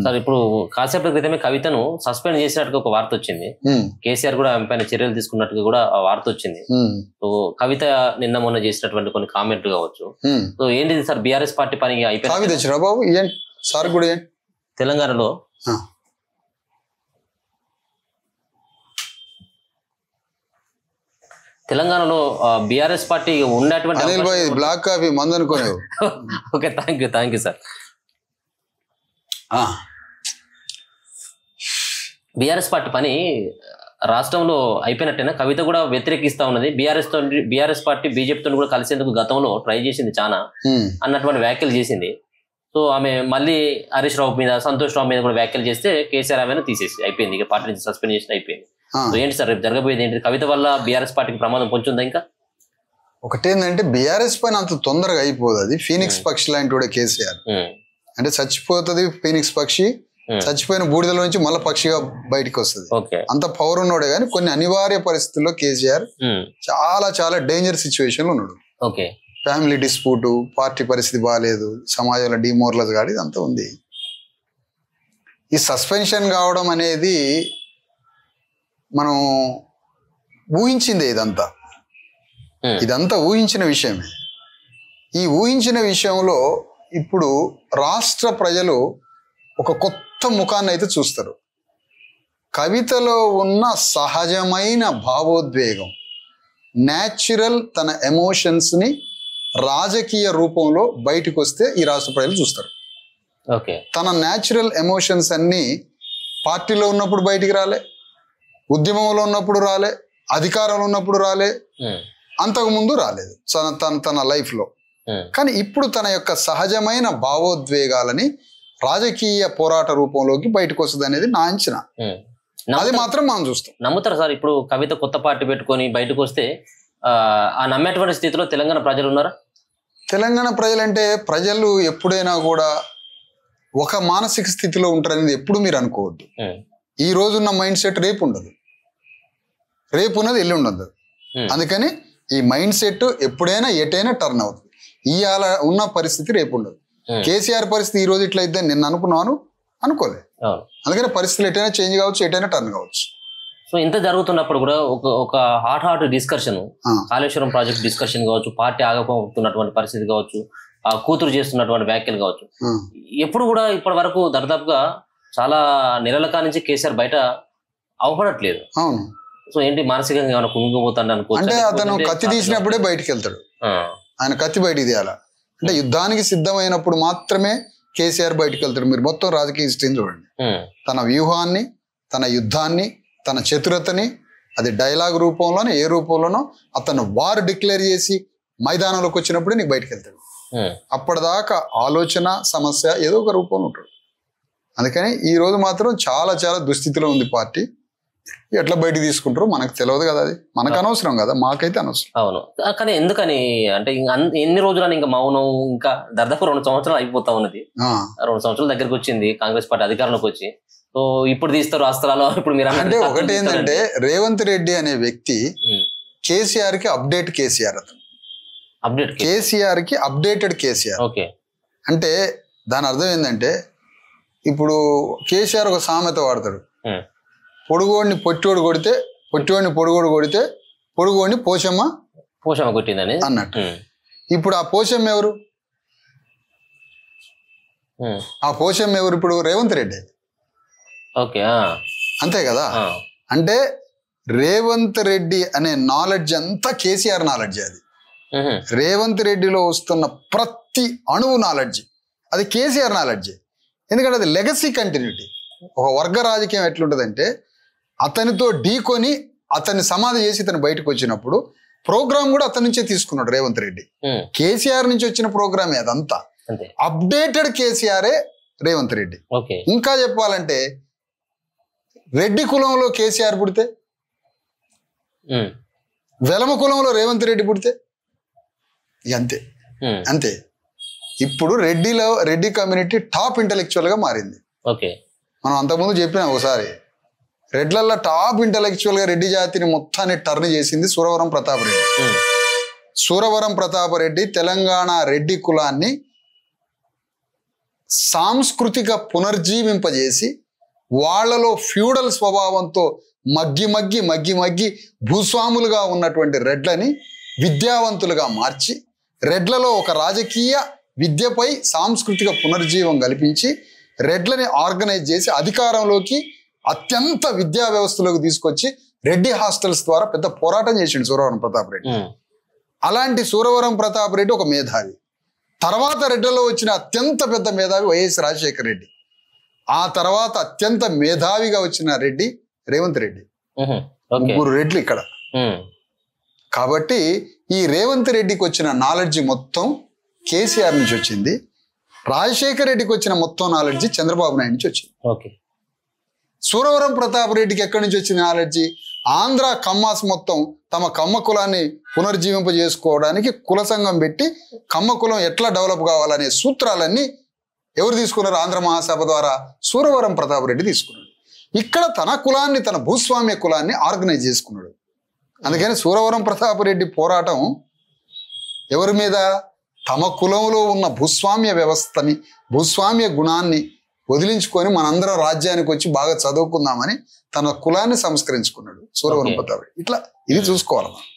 Sir ఇప్పుడు కాసేపటి క్రితమే కవితను సస్పెండ్ చేసినట్టుగా ఒక వార్త వచ్చింది. కేసీఆర్ కూడా ఆమె పైన చర్యలు తీసుకున్నట్టుగా కూడా ఆ వార్త వచ్చింది. సో కవిత నిన్న మొన్న చేసినటువంటి కొన్ని కామెంట్లు కావచ్చు. సో ఏంటిది సార్ బీఆర్ఎస్ పార్టీ పని అయిపోయింది తెలంగాణలో. తెలంగాణలో బీఆర్ఎస్ పార్టీ ఉన్నటువంటి బ్లాక్ కాఫీ మందు అనుకోలేదు. Okay, thank you sir. BRS party పని రాష్ట్రంలో అయిపోయినట్టేనా? కవిత కూడా వ్యతిరేకిస్తా ఉన్నది. బీఆర్ఎస్ పార్టీ బీజేపీతో కూడా కలిసేందుకు గతంలో ట్రై చేసింది చాలా అన్నటువంటి వ్యాఖ్యలు చేసింది. సో ఆమె మళ్ళీ హరీష్ రావు మీద, సంతోష్ రావు మీద కూడా వ్యాఖ్యలు చేస్తే కేసీఆర్ ఆమెను తీసేసి అయిపోయింది, ఇక పార్టీ నుంచి సస్పెండ్ చేసి అయిపోయింది. సో ఏంటి సార్ రేపు జరగబోయేది ఏంటి? కవిత వల్ల బీఆర్ఎస్ పార్టీకి ప్రమాదం పొందుతుందా? ఇంకా ఒకటేందంటే బీఆర్ఎస్ పైన అంత తొందరగా అయిపోదు. అది ఫీనిక్స్ పక్షి లాంటి కూడా కేసీఆర్. అంటే చచ్చిపోతుంది ఫీనిక్స్ పక్షి, చచ్చిపోయిన బూడిదల నుంచి మళ్ళీ పక్షిగా బయటకు వస్తుంది. అంత పవర్ ఉన్నాడే కానీ కొన్ని అనివార్య పరిస్థితుల్లో కేసీఆర్ చాలా చాలా డేంజర్ సిచ్యువేషన్ లో ఉన్నాడు. ఫ్యామిలీ డిస్ప్యూట్, పార్టీ పరిస్థితి బాగాలేదు, సమాజంలో డిమోరలైజ్ కాదు, ఇదంతా ఉంది. ఈ సస్పెన్షన్ కావడం అనేది మనం ఊహించిందే. ఇదంతా ఊహించిన విషయమే. ఈ ఊహించిన విషయంలో ఇప్పుడు రాష్ట్ర ప్రజలు ఒక కొత్త ముఖాన్ని అయితే చూస్తారు. కవితలో ఉన్న సహజమైన భావోద్వేగం, న్యాచురల్ తన ఎమోషన్స్ని రాజకీయ రూపంలో బయటకు వస్తే ఈ రాష్ట్ర ప్రజలు చూస్తారు. తన న్యాచురల్ ఎమోషన్స్ అన్నీ పార్టీలో ఉన్నప్పుడు బయటికి రాలే, ఉద్యమంలో ఉన్నప్పుడు రాలే, అధికారంలో ఉన్నప్పుడు రాలే, అంతకుముందు రాలేదు తన లైఫ్లో. కానీ ఇప్పుడు తన యొక్క సహజమైన భావోద్వేగాలని రాజకీయ పోరాట రూపంలోకి బయటకు వస్తుంది అనేది నా అంచనా. అది మాత్రం మనం చూస్తాం. నమ్ముతారు సార్ ఇప్పుడు కవిత కొత్త పార్టీ పెట్టుకొని బయటకు వస్తే ఆ నమ్మేటువంటి స్థితిలో తెలంగాణ ప్రజలు ఉన్నారా? తెలంగాణ ప్రజలంటే ప్రజలు ఎప్పుడైనా కూడా ఒక మానసిక స్థితిలో ఉంటారనేది ఎప్పుడు మీరు అనుకోవద్దు. ఈ రోజున్న మైండ్ సెట్ రేపు ఉండదు, రేపు ఉన్నది ఎల్లుండి ఉండదు. అందుకని ఈ మైండ్ సెట్ ఎప్పుడైనా ఎటైనా టర్న్ అవుతుంది. ఇవాళ ఉన్న పరిస్థితి రేపు ఉండదు. కేసీఆర్ పరిస్థితి ఈ రోజు ఇట్లా అయితే నేను అనుకున్నాను అనుకోలేదు. అందుకని పరిస్థితులు ఎటైనా చేంజ్ కావచ్చు, ఎటైనా టర్న్ కావచ్చు. సో ఇంత జరుగుతున్నప్పుడు కూడా ఒక hot discussion, Kaleshwaram project discussion కావచ్చు, పార్టీ ఆగపోతున్నటువంటి పరిస్థితి కావచ్చు, ఆ కూతురు చేస్తున్నటువంటి వ్యాఖ్యలు కావచ్చు, ఎప్పుడు కూడా ఇప్పటి వరకు దాదాపుగా చాలా నెలల కానించి కేసీఆర్ బయట అవపడట్లేదు. అవును. సో ఏంటి మానసికంగా ఏమైనా కుంగిపోతాడు అనుకోవచ్చు. అంటే అతను కత్తి తీసినప్పుడే బయటికి వెళ్తాడు. ఆయన కత్తి బయటికి తీయాల అంటే యుద్ధానికి సిద్ధమైనప్పుడు మాత్రమే కేసీఆర్ బయటకు వెళ్తాడు. మీరు మొత్తం రాజకీయ హిస్టరీని చూడండి. తన వ్యూహాన్ని, తన యుద్ధాన్ని, తన చతురతని, అది డైలాగ్ రూపంలోనో ఏ రూపంలోనో అతను వారు డిక్లేర్ చేసి మైదానంలోకి వచ్చినప్పుడే నీకు బయటకు వెళ్తాడు. అప్పటిదాకా ఆలోచన సమస్య ఏదో ఒక రూపంలో ఉంటాడు. అందుకని ఈ రోజు మాత్రం చాలా చాలా దుస్థితిలో ఉంది పార్టీ. ఎట్లా బయటకు తీసుకుంటారో మనకు తెలియదు కదా, అది మనకు అనవసరం కదా, మాకైతే అనవసరం. అవును, కానీ ఎందుకని అంటే ఎన్ని రోజులని ఇంకా మౌనం, ఇంకా దాదాపు 2 సంవత్సరాలు అయిపోతా ఉన్నది. 2 సంవత్సరాల దగ్గరకు వచ్చింది కాంగ్రెస్ పార్టీ అధికారంలోకి వచ్చి. సో ఇప్పుడు తీస్తారు అస్త్రాలు. ఇప్పుడు మీరు అంటే ఒకటి ఏంటంటే రేవంత్ రెడ్డి అనే వ్యక్తి కేసీఆర్ కి అప్డేట్ కేసీఆర్, అతను అప్డేట్ కేసీఆర్ కి అప్డేటెడ్ కేసీఆర్. అంటే దాని అర్థం ఏంటంటే ఇప్పుడు కేసీఆర్ ఒక సామెత వాడతాడు, పొడుగోడిని పొట్టోడు కొడితే, పొట్టోడిని పొడుగోడు కొడితే పొడుగోడిని పోషమ్మ కొట్టిందని అన్నట్టు. ఇప్పుడు ఆ పోషమ్మ ఎవరు? ఆ పోషమ్మ ఎవరు? ఇప్పుడు రేవంత్ రెడ్డి. అంతే కదా. అంటే రేవంత్ రెడ్డి అనే నాలెడ్జ్ అంతా కేసీఆర్ నాలెడ్జ్. అది రేవంత్ రెడ్డిలో వస్తున్న ప్రతి అణువు నాలెడ్జ్ అది కేసీఆర్ నాలెడ్జ్. ఎందుకంటే అది లెగసీ కంటిన్యూటీ. ఒక వర్గ రాజకీయం ఎట్లుంటుందంటే అతనితో ఢీకొని అతన్ని సమాధి చేసి ఇతను బయటకు వచ్చినప్పుడు ప్రోగ్రామ్ కూడా అతని నుంచే తీసుకున్నాడు రేవంత్ రెడ్డి. కేసీఆర్ నుంచి వచ్చిన ప్రోగ్రామే అదంతా. అప్డేటెడ్ కేసీఆరే రేవంత్ రెడ్డి. ఇంకా చెప్పాలంటే రెడ్డి కులంలో కేసీఆర్ పుడితే, వెలమ కులంలో రేవంత్ రెడ్డి పుడితే అంతే అంతే. ఇప్పుడు రెడ్డి కమ్యూనిటీ టాప్ ఇంటెలెక్చువల్ గా మారింది. మనం అంతకుముందు చెప్పినా ఒకసారి, రెడ్లల్లో టాప్ ఇంటెలెక్చువల్ గా రెడ్డి జాతిని మొత్తాన్ని టర్న్ చేసింది సూరవరం ప్రతాప్ రెడ్డి. సూరవరం ప్రతాప్ రెడ్డి తెలంగాణ రెడ్డి కులాన్ని సాంస్కృతిక పునర్జీవింపజేసి వాళ్లలో ఫ్యూడల్ స్వభావంతో మగ్గి భూస్వాములుగా ఉన్నటువంటి రెడ్లని విద్యావంతులుగా మార్చి రెడ్లలో ఒక రాజకీయ విద్యపై సాంస్కృతిక పునర్జీవం కల్పించి రెడ్లని ఆర్గనైజ్ చేసి అధికారంలోకి అత్యంత విద్యా వ్యవస్థలోకి తీసుకొచ్చి రెడ్డి హాస్టల్స్ ద్వారా పెద్ద పోరాటం చేసిండు సూరవరం ప్రతాప్ రెడ్డి. అలాంటి సూరవరం ప్రతాప్ రెడ్డి ఒక మేధావి. తర్వాత రెడ్డిలో వచ్చిన అత్యంత పెద్ద మేధావి వైఎస్ రాజశేఖర రెడ్డి. ఆ తర్వాత అత్యంత మేధావిగా వచ్చిన రెడ్డి రేవంత్ రెడ్డి. ముగ్గురు రెడ్లు ఇక్కడ. కాబట్టి ఈ రేవంత్ రెడ్డికి వచ్చిన నాలెడ్జి మొత్తం కేసీఆర్ నుంచి వచ్చింది. రాజశేఖర రెడ్డికి వచ్చిన మొత్తం నాలెడ్జి చంద్రబాబు నాయుడు నుంచి వచ్చింది. సూరవరం ప్రతాప్ రెడ్డికి ఎక్కడి నుంచి వచ్చిన నాలెడ్జి? ఆంధ్ర కమ్మాస్ మొత్తం తమ కమ్మ కులాన్ని పునర్జీవింపజేసుకోవడానికి కుల సంఘం పెట్టి కమ్మ కులం ఎట్లా డెవలప్ కావాలనే సూత్రాలన్నీ ఎవరు తీసుకున్నారు? ఆంధ్ర మహాసభ ద్వారా సూరవరం ప్రతాప్ రెడ్డి తీసుకున్నాడు. ఇక్కడ తన కులాన్ని, తన భూస్వామ్య కులాన్ని ఆర్గనైజ్ చేసుకున్నాడు. అందుకని సూరవరం ప్రతాప్ రెడ్డి పోరాటం ఎవరి మీద? తమ కులంలో ఉన్న భూస్వామ్య వ్యవస్థని, భూస్వామ్య గుణాన్ని వదిలించుకొని మనందరం రాజ్యానికి వచ్చి బాగా చదువుకుందామని తన కులాన్ని సంస్కరించుకున్నాడు సూరవరం ప్రతాప్ రెడ్డి. ఇట్లా ఇది చూసుకోవాలి.